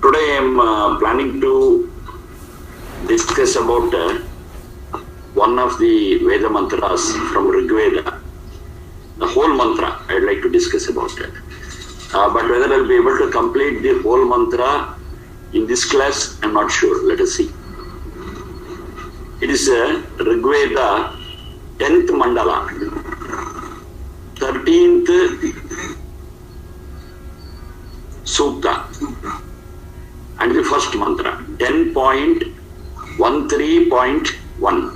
Today I am planning to discuss about one of the Veda mantras from Rig Veda. The whole mantra I'd like to discuss about it. But whether I'll be able to complete the whole mantra in this class, I'm not sure. Let us see. It is Rig Veda 10th mandala, 13th Sukta, and the first mantra 10.13.1.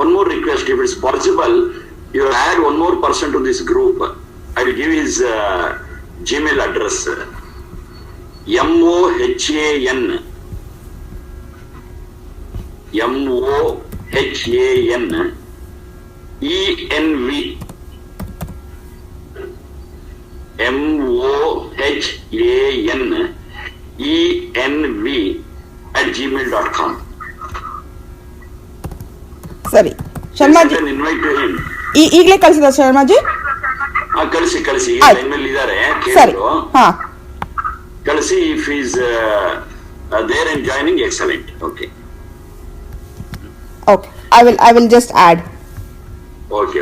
One more request, if it's possible, you add one more person to this group. I will give his Gmail address. MOHAN ENV MOHANENV@gmail.com. ಸರಿ ಶರ್ಮಾಜಿ, ಈಗಲೇ ಕಳಿಸಿದ ಶರ್ಮಾಜಿ? ಕಳಿಸಿ line ಮೇಲೆ ಇದ್ದಾರೆ, ಕಳಿಸಿ. If is there and joining, excellent. Okay, I will just add. Okay.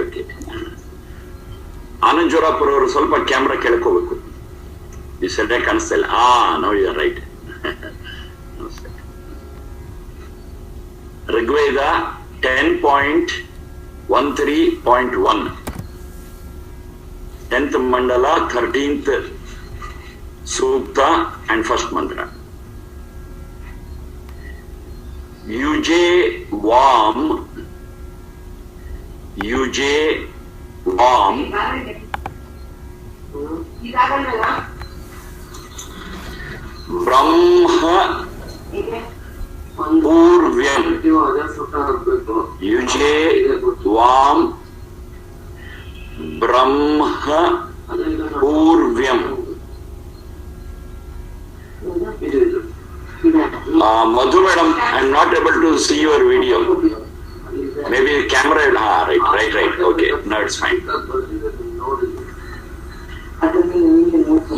Anand Jorapura ಅವರು ಸ್ವಲ್ಪ camera ಕೆಳಕೋಬೇಕು. ಈ ಸರಿಯಾಗಿ ಕಾಣಿಸ್ತಾ ಇಲ್ಲ. No you are right. Rigveda 10.13.1, 10th mandala, 13th Sukta and first mantra. Yuje Vam Brahma Purvyam. Yuje Vam Brahma Purvyam. Madhu madam, I am not able to see your video. Maybe camera. Right. Okay, now it's fine.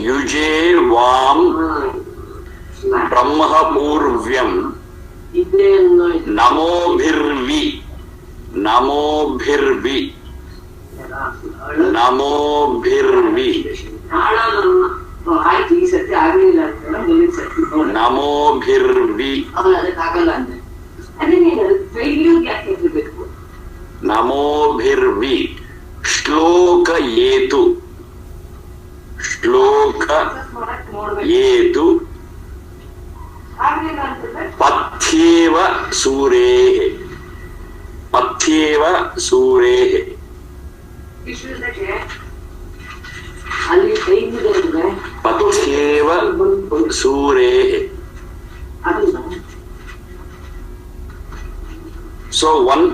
Yuje Vam Brahma Purvyam Namo Bhirvi. Namo Bhirvi. Shloka Yetu Pathyeva Surehe. Pathyeva Surehe. So one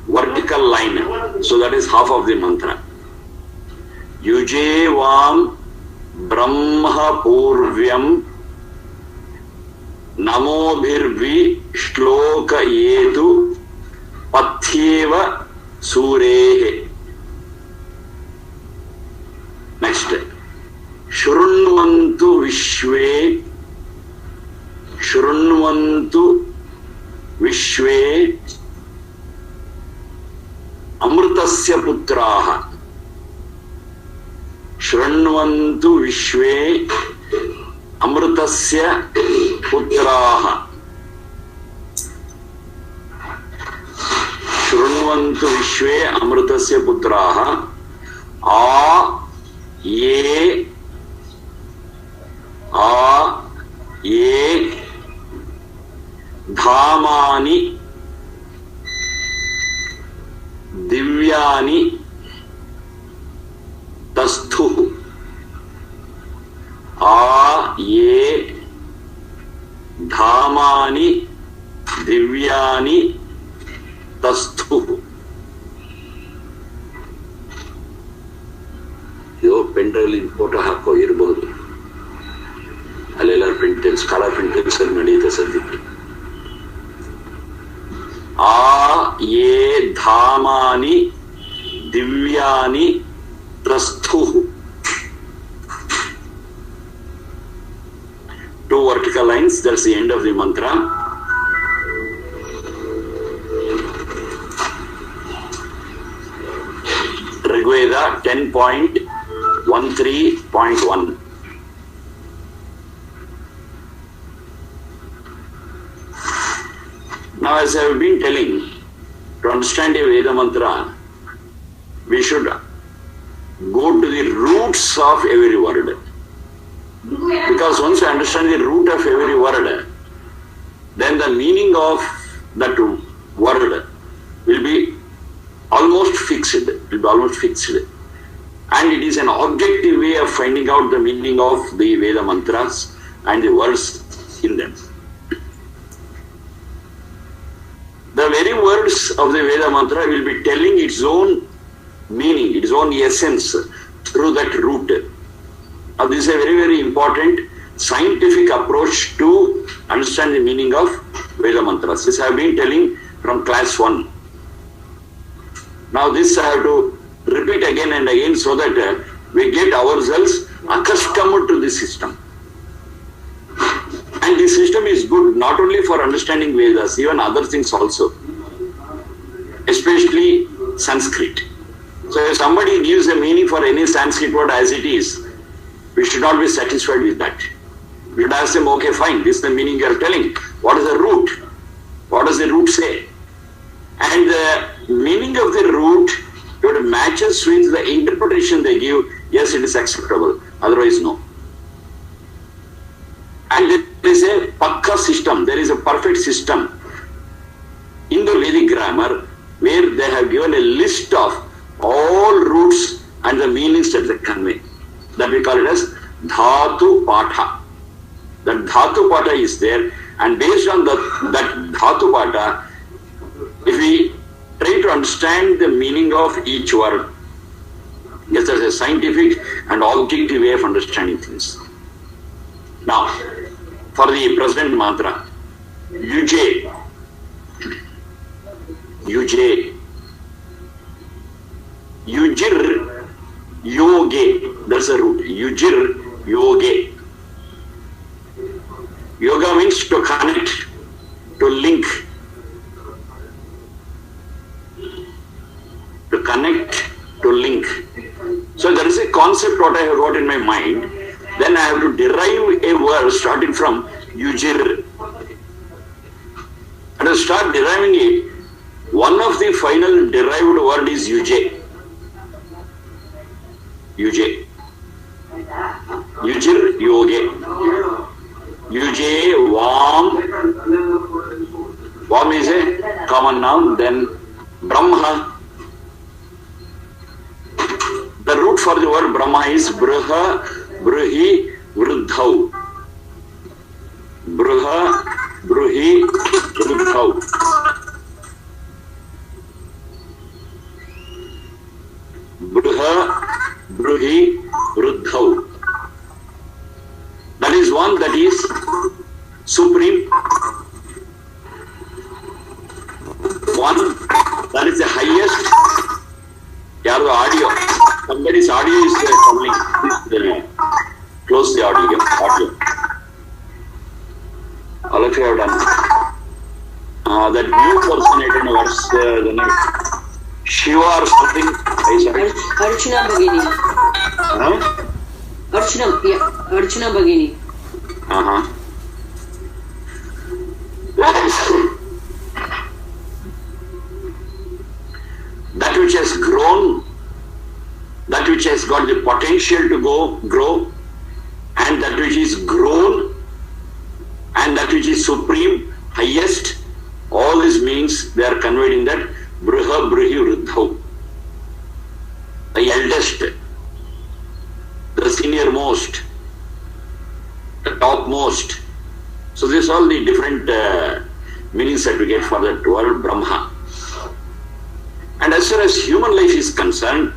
vertical line. So that is half of the mantra. Yuje Vam Brahma Purvyam Namo Bhirvi Shloka Yetu Pathyeva Surehe. Next. Shrunvantu Vishwe Amrutasya Putraha. Shrunvantu Vishwe Amrutasya Putraha. Shrunvantu Vishwe Amrutasya Putraha. Ye Dhamani Divyani Tasthu. Ye Dhamani Divyani Tasthu. ಇದು pen drive photo ಹಾಕೋ ಇರಬಹುದು. ಅಲ್ಲೆಲ್ಲ ಪ್ರಿಂಟೆನ್ಸ್, colour ಪ್ರಿಂಟೆನ್ಸ್ ಅಲ್ಲಿ ನಡೆಯುತ್ತೆ ಸದ್ಯಕ್ಕೆ. ये धामानि Divyani Trasthuhu. 2 vertical lines, that's the end of the mantra. Rigveda 10.13.1. Now, as I have been telling, to understand a Veda mantra, we should go to the roots of every word. Because once you understand the root of every word, then the meaning of that word will be almost fixed. And it is an objective way of finding out the meaning of the Veda mantras and the words in them. The very words of the Veda mantra will be telling its own meaning, its own essence through that root. Now, this is a very, very important scientific approach to understand the meaning of Veda mantras. This I have been telling from class 1. Now, this I have to repeat again and again so that we get ourselves accustomed to this system. And this system is good not only for understanding Vedas, even other things also, especially Sanskrit. So if somebody gives a meaning for any Sanskrit word as it is, we should not be satisfied with that. We should ask them, okay, fine, this is the meaning you are telling. What is the root? What does the root say? And the meaning of the root, if it matches with the interpretation they give, yes, it is acceptable. Otherwise, no. And there is a pakka system, there is a perfect system in the Vedic grammar where they have given a list of all roots and the meanings that they convey. That we call it as Dhatu Patha. That Dhatu Patha is there, and based on that Dhatu Patha, if we try to understand the meaning of each word, yes, there's a scientific and objective way of understanding things. Now, for the present mantra, Yujay, Yujay, Yujir, Yoge, that's the root. Yujir, Yoge. Yoga means to connect, to link. To connect, to link. So there is a concept what I have got in my mind. Then I have to derive a word starting from Yujir. And to start deriving it, one of the final derived word is Yujay. Yujay. Yujir, Yoge. Yujay, Vam. Vam is a common noun. Then Brahma. The root for the word Brahma is Bruha, Bruhi, Vruddhau. Bruha, Bruhi, Vruddhau. Bruha, Bruhi, Vruddhau. That is one that is supreme. One that is the highest. Yar audio. Somebody's audio is coming. Please close the audio. All of you have done. That new person, I don't know what's the name. Shiva or something. Archana Bhagini. Huh? Archana Bhagini. That which has grown, that which has got the potential to grow, and that which is grown, and that which is supreme, highest, all these means they are conveyed in that Bruha Bruhi Vruddhau. The eldest, the senior-most, the topmost. So these are all the different meanings that we get for that word Brahma. And as far as human life is concerned,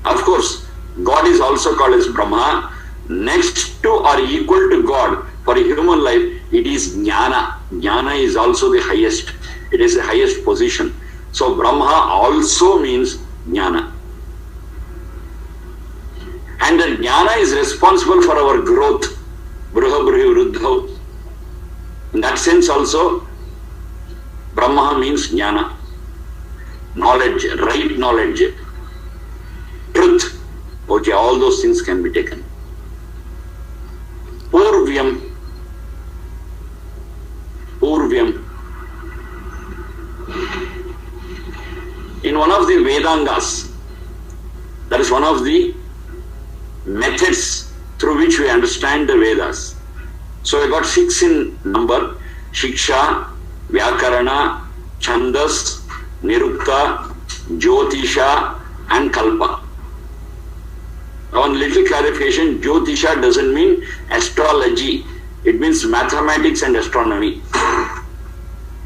of course, God is also called as Brahma. Next to or equal to God for a human life, it is Jnana. Jnana is also the highest. It is the highest position. So Brahma also means jnana. And the jnana is responsible for our growth. Bruha bruhi vruddha. In that sense also, Brahma means jnana. Knowledge, right knowledge. Truth. Okay, all those things can be taken. Purvyam. Purvyam. In one of the Vedangas, that is one of the methods through which we understand the Vedas. So we got 6 in number: Shiksha, Vyakarana, Chandas, Nirukta, Jyotisha and Kalpa. One little clarification: Jyotisha doesn't mean astrology. It means mathematics and astronomy.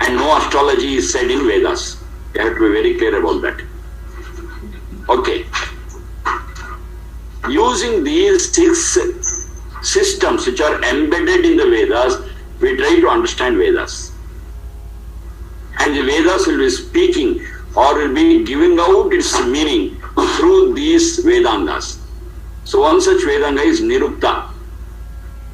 And no astrology is said in Vedas. You have to be very clear about that. Okay. Using these 6 systems which are embedded in the Vedas, we try to understand Vedas. And the Vedas will be speaking or will be giving out its meaning through these Vedangas. So one such Vedanga is Nirukta.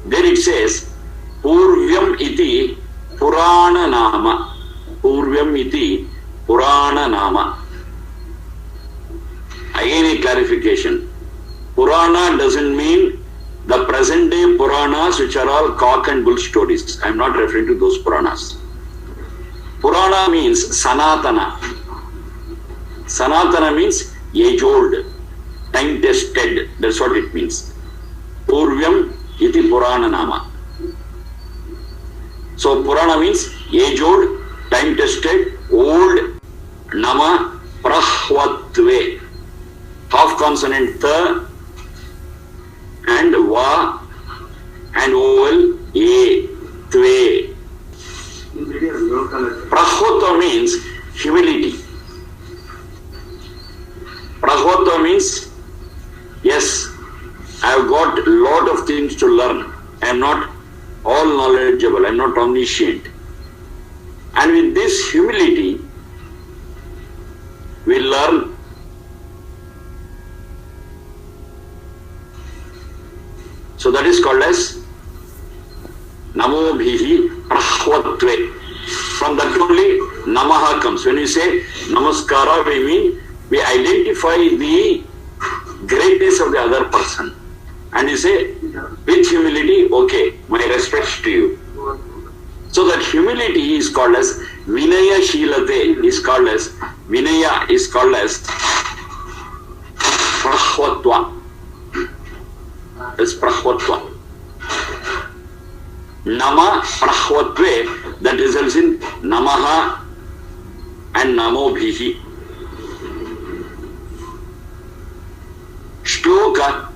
There it says, Purvyam iti Purana Nama. Purvyam iti Purana Nama. Again a clarification. Purana doesn't mean the present day Puranas which are all cock and bull stories. I am not referring to those Puranas. Purana means Sanatana. Sanatana means age old, time tested. That's what it means. Purvyam iti Purana Nama. So Purana means age old, time tested, old, Nama, Prahvatve. Half consonant Tha and Va and vowel A, Tve. Prahvata means humility. Prahvata means, yes, I have got a lot of things to learn. I am not all knowledgeable. I am not omniscient. And with this humility, we learn. So that is called as Namo Bhihi Prahvatve. From that only Namaha comes. When we say Namaskara, we mean we identify the greatness of the other person. And you say, with humility, okay, my respects to you. So that humility is called as Vinaya Shilate, is called as Vinaya, is called as Prahvatva. It's Prahvatva. Nama Prahvatve, that results in Namaha and Namo Bhihi. Shloka.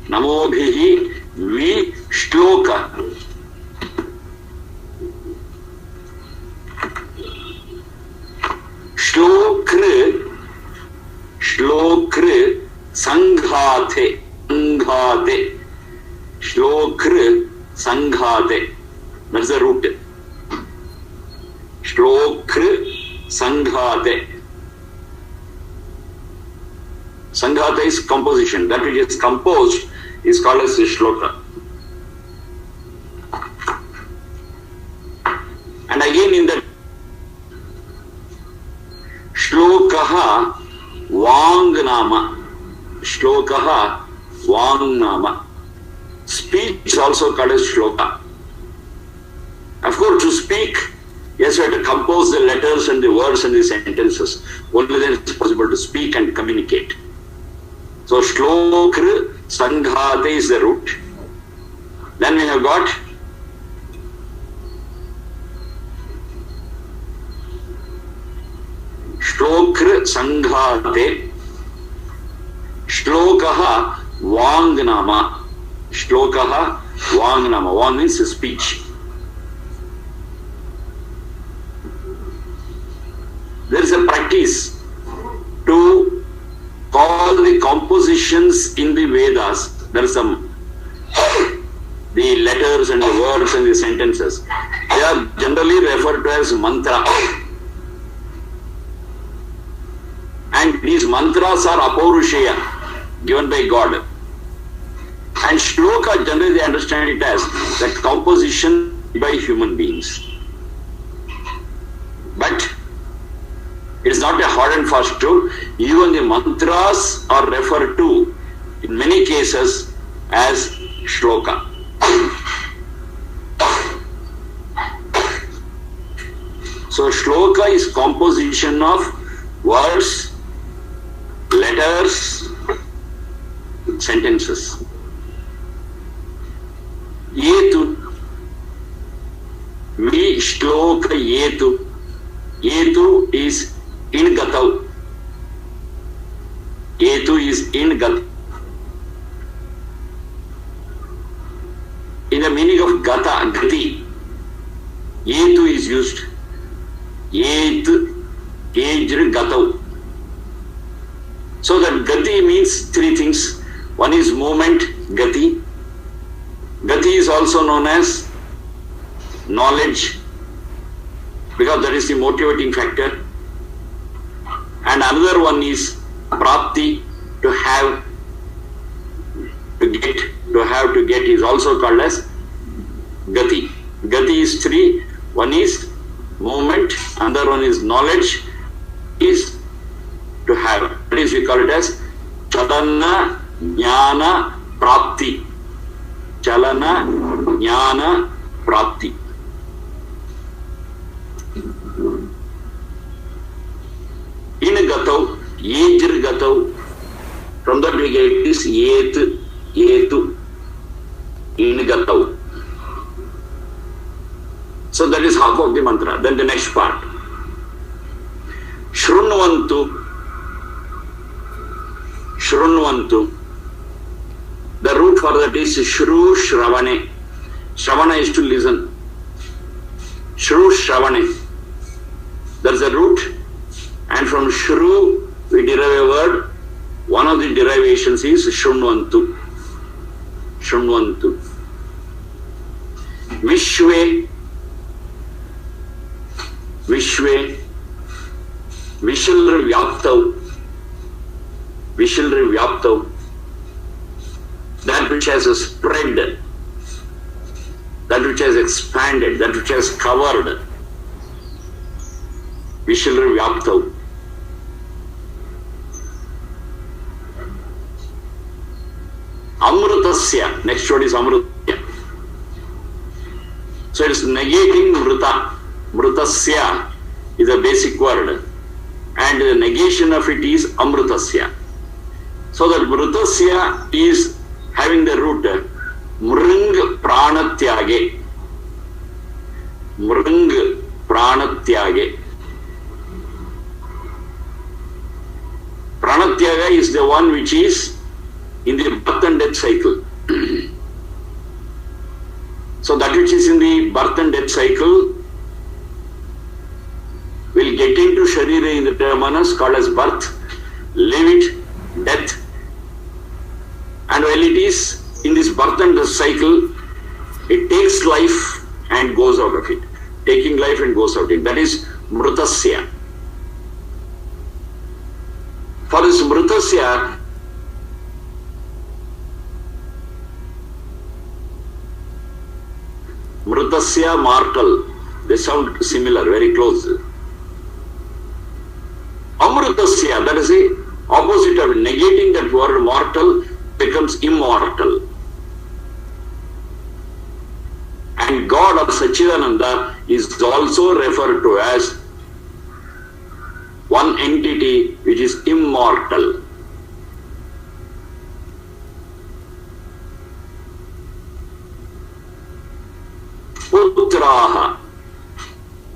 Namo Bhihi Vi Shloka. Shlokr. Shlokr Sanghate. Sanghate. Shlokr Sanghate. That's the root. Shlokr Sanghate. Sanghata is composition. That which is composed is called as shloka. And again in the Shlokaha Vangnama. Shlokaha Vangnama. Speech is also called as shloka. Of course, to speak, yes, we have to compose the letters and the words and the sentences. Only then it is possible to speak and communicate. So Shlokra Sanghate is the root. Then we have got Shlokra Sanghate. Shlokaha Vangnama. Shlokaha Vangnama. Vang means speech. There is a practice to call the compositions in the Vedas. There are some, the letters and the words and the sentences. They are generally referred to as mantra. And these mantras are apaurushaya, given by God. And shloka, generally they understand it as the composition by human beings. But it is not a hard and fast rule. Even the mantras are referred to, in many cases, as shloka. So shloka is composition of words, letters, sentences. Yetu, vi shloka yetu. Yetu is in gatau. Yetu is in gatau. In the meaning of gata, gati, yetu is used. Yet, ejr gatau. So that gati means three things. One is movement, gati. Gati is also known as knowledge, because that is the motivating factor. And another one is prapti, to have, to get, to get is also called as gati. Gati is three. One is movement, another one is knowledge, is to have. That is, we call it as chalana jnana prapti. Chalana jnana prapti. In gatau, yejr gatau. From that we get this yet, yetu, in gatau. So that is half of the mantra. Then the next part. Shrunvantu. Shrunvantu. The root for that is Shru Shravane. Shravana is to listen. Shru Shravane. That is the root. And from Shru we derive a word. One of the derivations is Shrunvantu. Shrunvantu. Vishwe. Vishwe. Vishal Vyaptau. Vishal Vyaptau. That which has spread, that which has expanded, that which has covered. Vishal Vyaptau. Amrutasya. Next word is Amrutasya. So it is negating Mruta. Mrutasya is a basic word, and the negation of it is Amrutasya. So that Mrutasya is having the root Mring Pranatyage. Mring Pranatyage. Pranatyaga is the one which is in the birth and death cycle. So that which is in the birth and death cycle will get into Sharira in the Manas called as birth, leave it, death. And while it is in this birth and death cycle, it takes life and goes out of it. Taking life and goes out of it. That is Mrutasya. For this Mrutasya, Mrutasya, mortal, they sound similar, very close. Amrutasya, that is the opposite of it. Negating that word mortal becomes immortal. And God of Sachidananda is also referred to as one entity which is immortal. Putraha.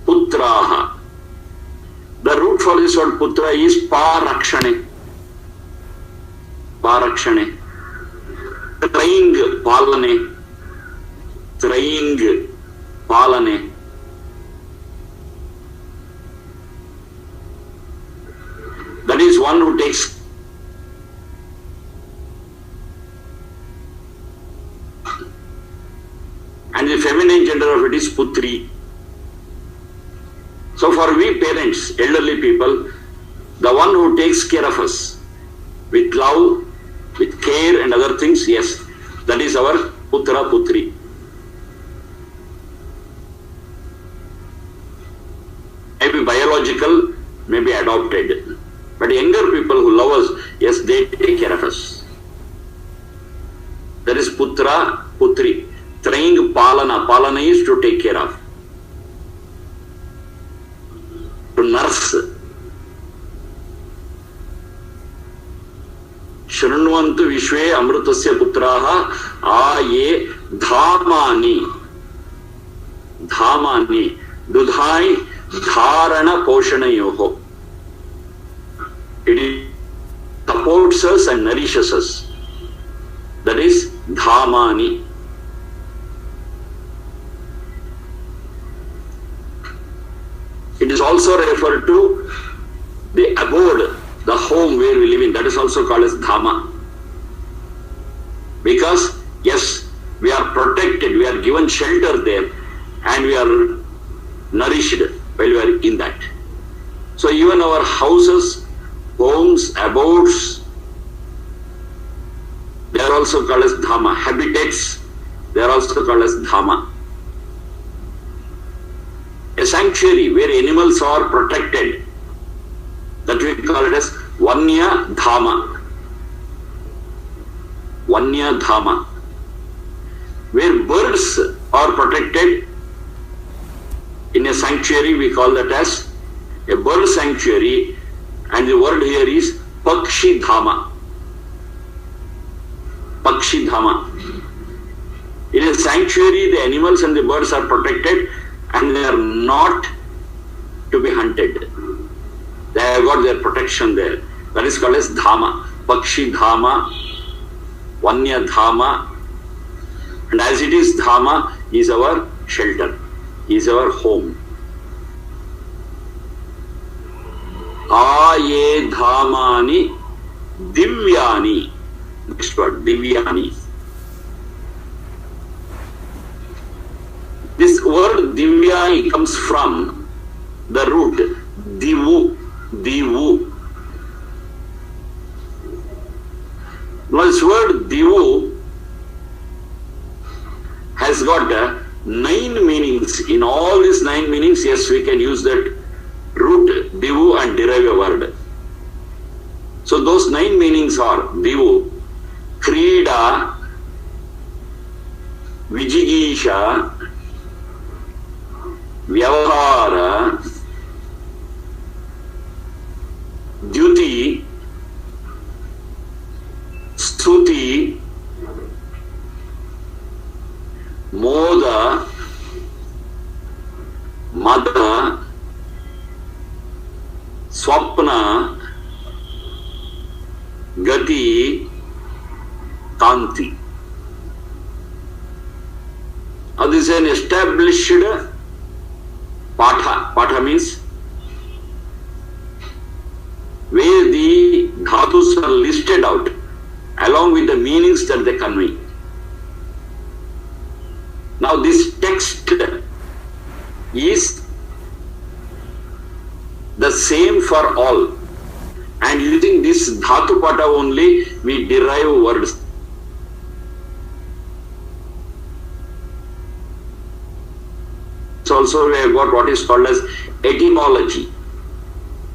Putraha. The root for this word putra is parakshane. Parakshane. Trying palane. Trying palane. That is one who takes and the feminine gender of it is putri. So for we parents, elderly people, The one who takes care of us with love, with care and other things, yes, that is our Putra Putri. Maybe biological, maybe adopted. But younger people who love us, yes, they take care of us. That is Putra Putri. Traying Palana. Palana is to take care of. To nurse. Shranvantu Vishwe Amrutasya Putraha Aye Dhamani. Dhamani. Dudhai Dharana Poshana Yoho. It supports us and nourishes us. That is Dhamani. It is also referred to the abode, the home where we live in. That is also called as Dhama. Because, yes, we are protected, we are given shelter there, and we are nourished while we are in that. So even our houses, homes, abodes, they are also called as Dhama. Habitats, they are also called as Dhama. A sanctuary where animals are protected, that we call it as Vanya Dhama. Vanya Dhama. Where birds are protected in a sanctuary, we call that as a bird sanctuary, and the word here is Pakshi Dhama. Pakshi Dhama. In a sanctuary, the animals and the birds are protected and they are not to be hunted. They have got their protection there. That is called as Dhama. Pakshi Dhama, Vanya Dhama. And as it is, Dhama is our shelter, is our home. Aye Dhamani Divyani. Next word, Divyani. This word Divyani comes from the root Divu. Divu. Now this word Divu has got 9 meanings. In all these 9 meanings, yes, we can use that root Divu and derive a word. So those 9 meanings are Divu, Krida, Vijigisha, Vyavahara, Dyuti, Stuti, Moda, Mada, Swapna, Gati, Kanti. Now this is an established Patha. Patha means where the dhatus are listed out along with the meanings that they convey. Now this text is the same for all, and using this dhatu pata only we derive words. Also we have got what is called as etymology.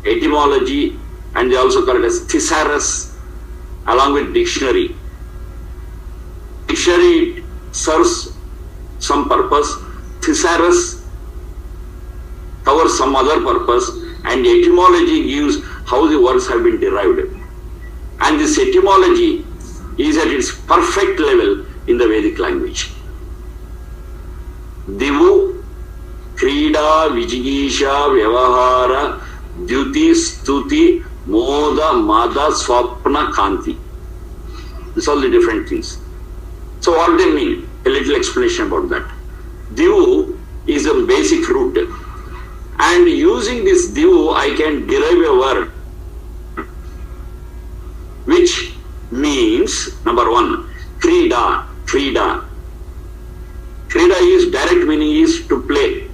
Etymology, and they also call it as thesaurus along with dictionary. Dictionary serves some purpose, thesaurus covers some other purpose, and etymology gives how the words have been derived. And this etymology is at its perfect level in the Vedic language. Divu, Krida, Vijigisha, Vyavahara, Dyuti, Stuti, Moda, Mada, Swapna, Kanti. These are all the different things. So what they mean? A little explanation about that. Divu is a basic root. And using this Divu, I can derive a word which means, number 1, Krida. Krida. Krida is, direct meaning is to play.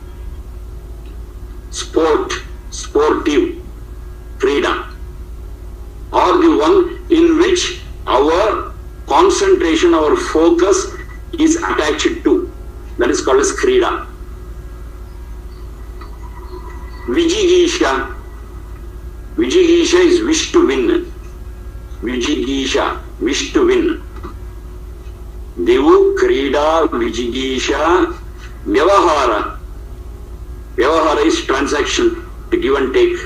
Sport, sportive, Krida. attention, our focus is attached to. That is called as Krida. Vijigisha. Vijigisha is wish to win. Vijigisha, wish to win. Devu, Krida, Vijigisha, Vyavahara. Vyavahara is transaction, the give and take.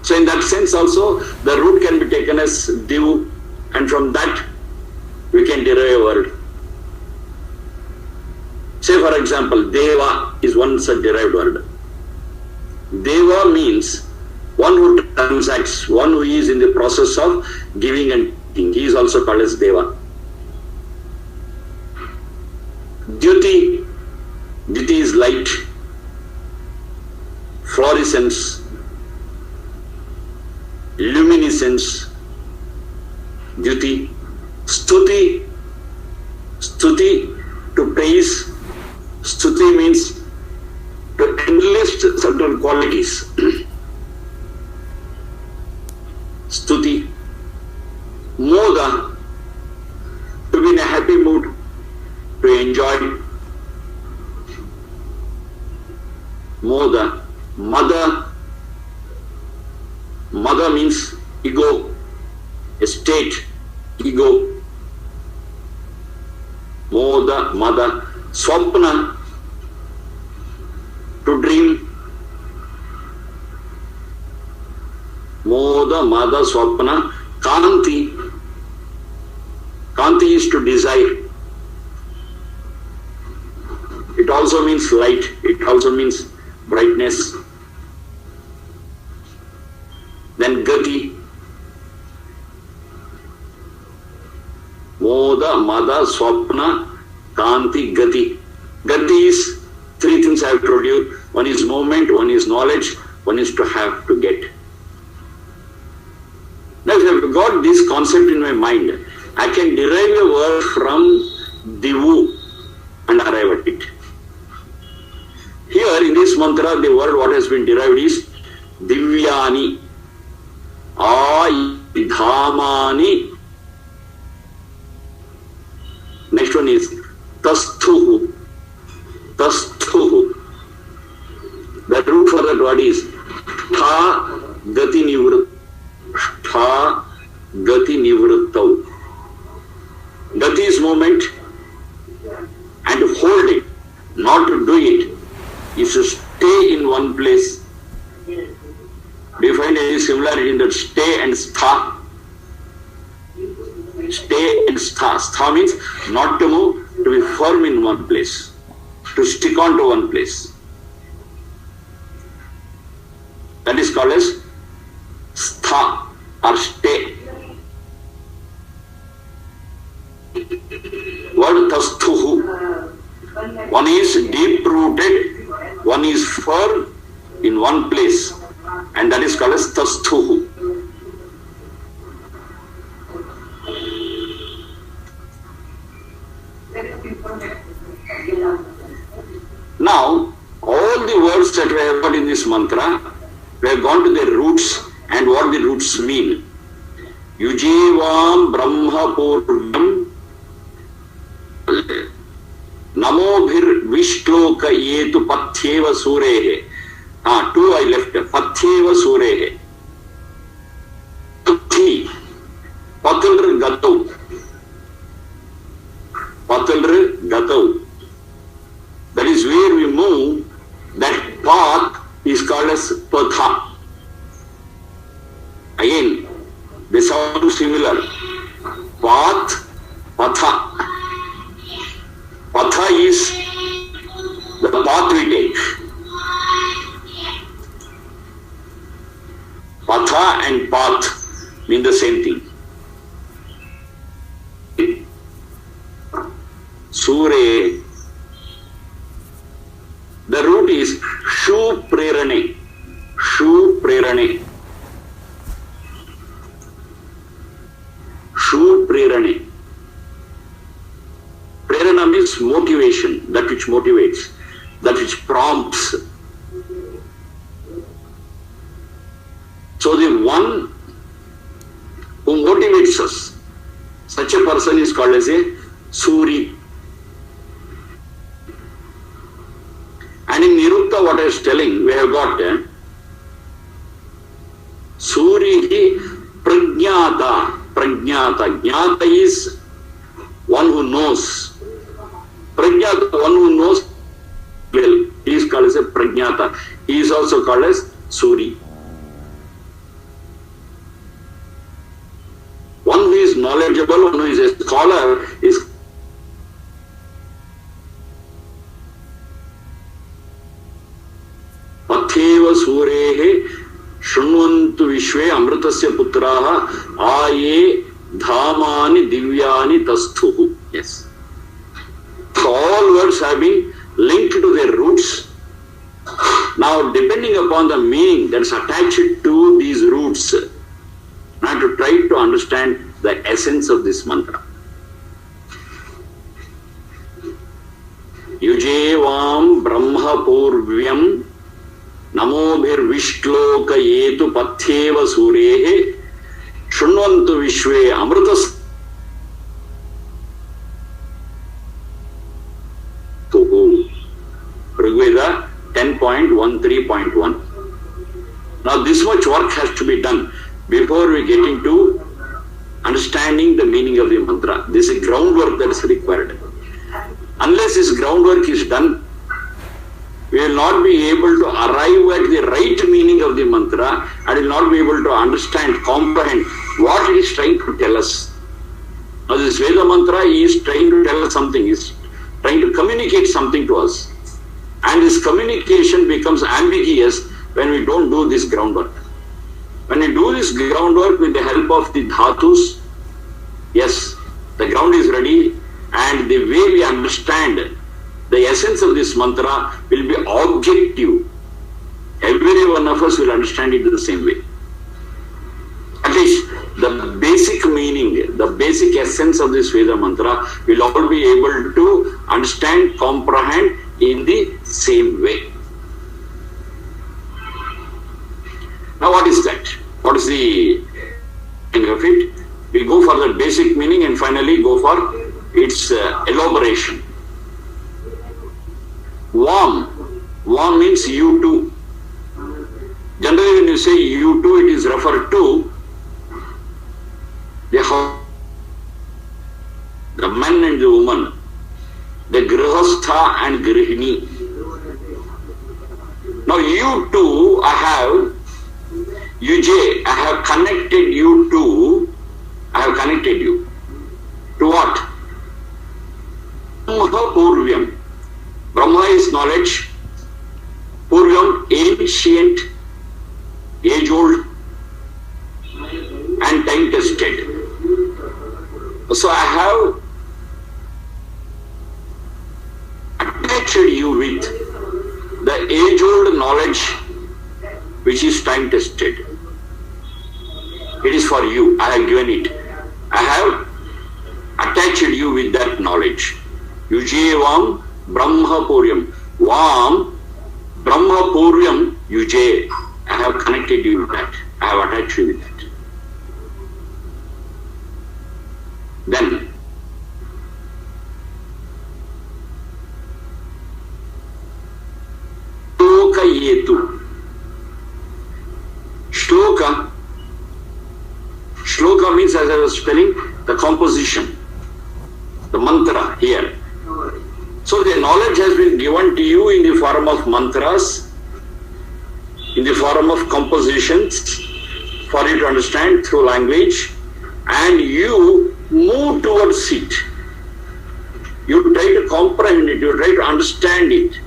So in that sense also, the root can be taken as Devu, and from that we can derive a word. Say for example, Deva is one such derived word. Deva means one who transacts, one who is in the process of giving and taking. He is also called as Deva. Dyuti, Dyuti is light, fluorescence, luminescence, Dyuti. Stuti, Stuti, to praise. Stuti means to enlist certain qualities. Stuti. Moda, to be in a happy mood, to enjoy. Moda. Mada. Mada means ego, a state, ego. Moda, Mada. Swapna, to dream. Moda, Mada, Swapna. Kanti. Kanti is to desire. It also means light. It also means brightness. Then Gati. Moda, Mada, Swapna, Kanti, Gati. Gati is three things I have told you. One is movement, one is knowledge, one is to have, to get. Now if I have got this concept in my mind, I can derive a word from Divu and arrive at it. Here in this mantra, the word what has been derived is Divyani, Dhamani. Next one is Tasthuhu. Tasthuhu. The root for that word is Tha Gati Nivrit. Tha Gati Nivrittau. Gati is movement, and to hold it, not to do it, is to stay in one place. Do you find any similarity in that stay and stha? Stay and stha. Stha means not to move, to be firm in one place, to stick on to one place. That is called as stha or stay. Word tasthuhu. One is deep rooted, one is firm in one place, and that is called as tasthuhu. Now, all the words that we have got in this mantra, we have gone to their roots and what the roots mean. Yujivam Brahma Purvam Namobhir Vishloka Yetu Patyeva Surehe. Two I left. Patyeva Surehe. Pathi. Patalr Gatau. Patalr Gatau. That is where we move. That path is called as Patha. Again, they sound similar. Path, Patha. Patha is the path we take. Patha and path mean the same thing. Sure. The root is Shu Prerane. Shu Prerane. Shu Prerane. Prerana means motivation, that which motivates, that which prompts. So the one who motivates us, Such a person is called as a Suri. And in Nirukta, what I was telling, we have got Suri Prajnata. Prajnata. Jnata is one who knows. Prajnata, one who knows well. He is called as a Prajnata. He is also called as Suri. One who is knowledgeable, one who is a scholar is Patheva Surehe Shunvantu Vishwe Amritasya Putraha Aye Dhamani Divyani Tasthuhu. Yes. All words have been linked to their roots. Now, depending upon the meaning that's attached to these roots, now to try to understand the essence of this mantra. Yujevam Brahma Purvyam Namobhir Vishloka Yetu Patheva Surehe Shunvantu Vishwe Amritas Rigveda 10.13.1. Now this much work has to be done before we get into understanding the meaning of the mantra. This is groundwork that is required. Unless this groundwork is done, we will not be able to arrive at the right meaning of the mantra and will not be able to understand, comprehend what it is trying to tell us. Now this Veda mantra is trying to tell us something, is trying to communicate something to us. And this communication becomes ambiguous when we don't do this groundwork. When we do this groundwork with the help of the dhatus, yes, the ground is ready, and the way we understand the essence of this mantra will be objective. Every one of us will understand it the same way. At least the basic meaning, the basic essence of this Veda mantra will all be able to understand, comprehend in the same way. Now what is that? What is the meaning of it? We go for the basic meaning and finally go for its elaboration. Vam. Vam means you too. Generally when you say you too, it is referred to the man and the woman, the grihastha and grihini. Now you two, I have connected you to, I have connected you to what? Brahma Purvyam. Brahma is knowledge, Purvyam ancient, age old and time tested. So I have attached you with the age-old knowledge which is time-tested. It is for you. I have given it. I have attached you with that knowledge. Yujevam Brahma Puryam. Vam Brahma Puryam Yuje. I have connected you with that. I have attached you with that. Then Shloka Yetu. Shloka means, as I was spelling, the composition, the mantra here. So the knowledge has been given to you in the form of mantras, in the form of compositions for you to understand through language, and you move towards it. You try to comprehend it, you try to understand it.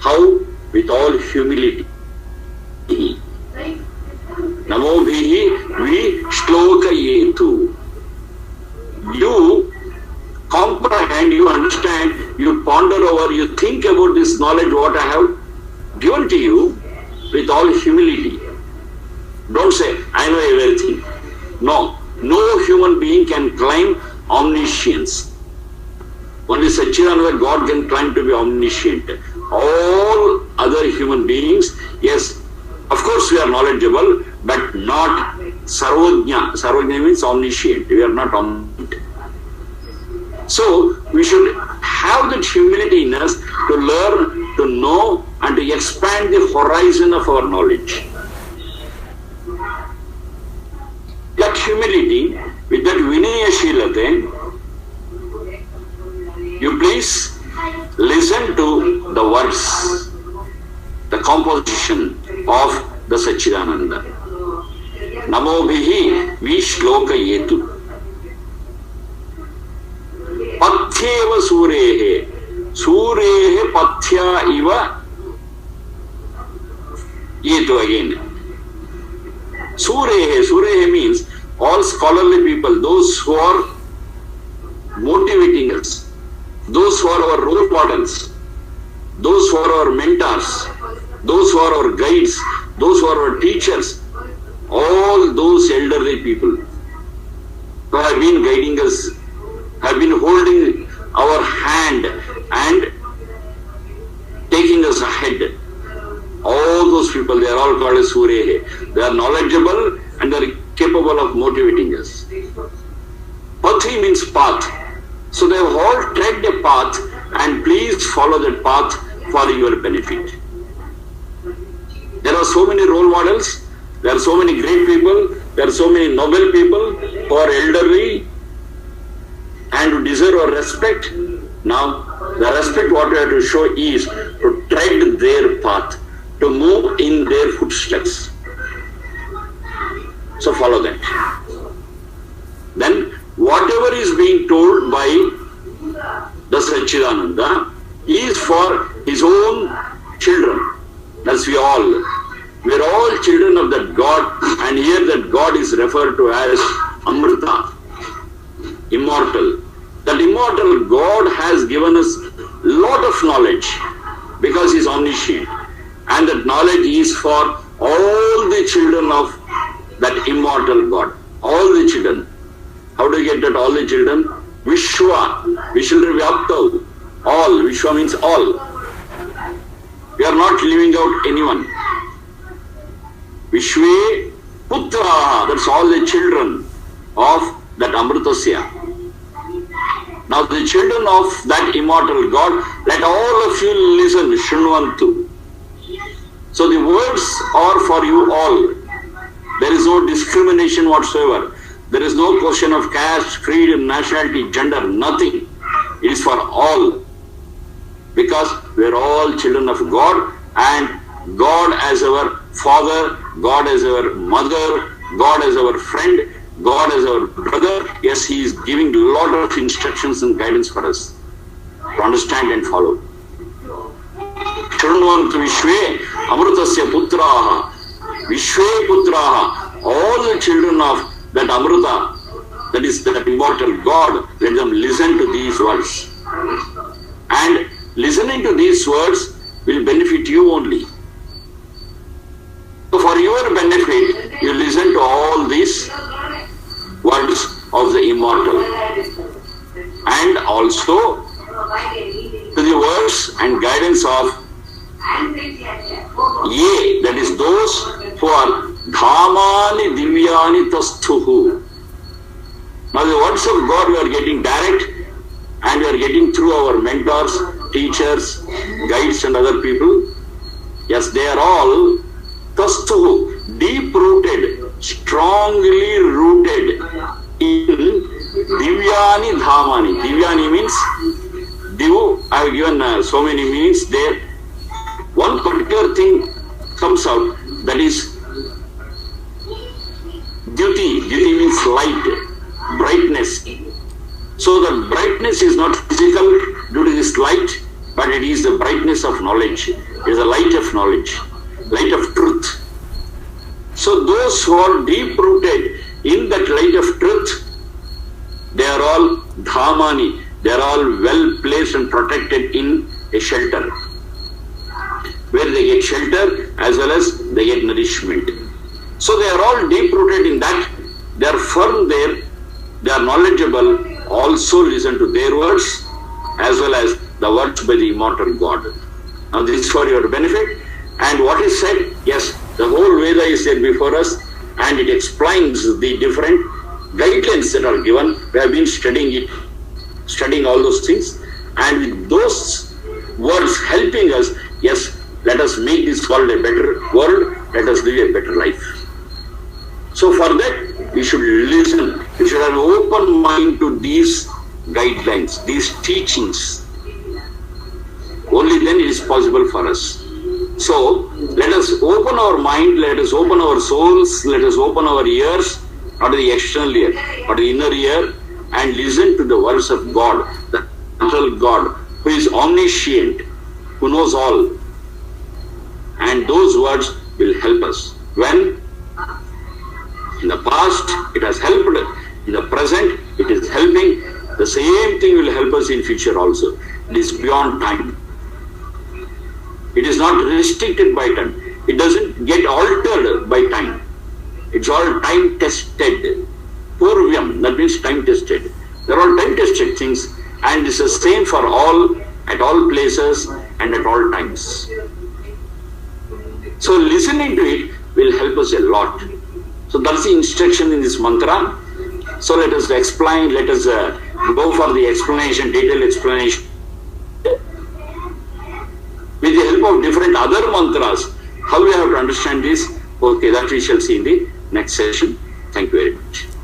How? With all humility. Namo bhihi vi shloka yetu. You comprehend, you understand, you ponder over, you think about this knowledge what I have given to you with all humility. Don't say, I know everything. No. No human being can claim omniscience. Only Satchidananda God can claim to be omniscient. All other human beings, yes, of course we are knowledgeable, but not Sarvajna. Sarvajna means omniscient. We are not omniscient. So we should have that humility in us to learn, to know, and to expand the horizon of our knowledge. That humility, with that Vinaya Shilate, you please listen to the words, the composition of the Sachidananda. Namobhihi vishloka yetu. Pathyeva surehe. Surehe pathya iva yetu again. Surehe means all scholarly people, those who are motivating us, those who are our role models, those who are our mentors, those who are our guides, those who are our teachers, all those elderly people who have been guiding us, have been holding our hand and taking us ahead. All those people, they are all called as Surehe. They are knowledgeable and they are capable of motivating us. Pathi means path. So they have all tread a path, and please follow that path for your benefit. There are so many role models, there are so many great people, there are so many noble people who are elderly and who deserve our respect. Now, the respect what we have to show is to tread their path, to move in their footsteps. So follow that. Then whatever is being told by the Sachidananda is for his own children. That's we all. We are all children of that God, and here that God is referred to as Amrita, immortal. That immortal God has given us lot of knowledge because he is omniscient. And that knowledge is for all the children of that immortal God. All the children. How do you get that all the children? Vishwa. Vishwa Vyaptav. All. Vishwa means all. We are not leaving out anyone. Vishwe Putra. That's all the children of that Amritasya. Now the children of that immortal God, let all of you listen. Shrunvantu. So the words are for you all. There is no discrimination whatsoever. There is no question of caste, creed, nationality, gender, nothing. It is for all. Because we are all children of God, and God as our father, God as our mother, God as our friend, God as our brother. Yes, he is giving a lot of instructions and guidance for us to understand and follow. Shrunvantu Vishwe Amrutasya Putraha. Vishwe Putraha. All the children of that Amrita, that is that immortal God, let them listen to these words. And listening to these words will benefit you only. So for your benefit, you listen to all these words of the immortal. And also to the words and guidance of Ye, that is those who are Dhamani Divyani Tasthuhu. Now the words of God we are getting direct, and we are getting through our mentors, teachers, guides and other people. Yes, they are all Tasthuhu, deep-rooted, strongly rooted in Divyani Dhamani. Divyani means, Divu, I have given so many meanings there. One particular thing comes out, that is Dyuti. Dyuti means light, brightness. So the brightness is not physical due to this light, but it is the brightness of knowledge. It is the light of knowledge, light of truth. So those who are deep-rooted in that light of truth, they are all Dhamani. They are all well placed and protected in a shelter, where they get shelter as well as they get nourishment. So they are all deep-rooted in that. They are firm there. They are knowledgeable. Also listen to their words as well as the words by the immortal God. Now this is for your benefit. And what is said, yes, the whole Veda is said before us, and it explains the different guidelines that are given. We have been studying it studying all those things, and with those words helping us, yes, let us make this world a better world, let us live a better life. So for that, we should listen, we should have an open mind to these guidelines, these teachings. Only then it is possible for us. So let us open our mind, let us open our souls, let us open our ears, not the external ear, but the inner ear, and listen to the words of God, the eternal God, who is omniscient, who knows all. And those words will help us. When in the past it has helped, in the present it is helping, the same thing will help us in future also. It is beyond time. It is not restricted by time. It doesn't get altered by time. It's all time tested. Purvyam, that means time tested. They're all time tested things, and it's the same for all, at all places and at all times. So listening to it will help us a lot. So that's the instruction in this mantra. So let us explain, let us go for the explanation, detailed explanation. With the help of different other mantras, how we have to understand this, okay, that we shall see in the next session. Thank you very much.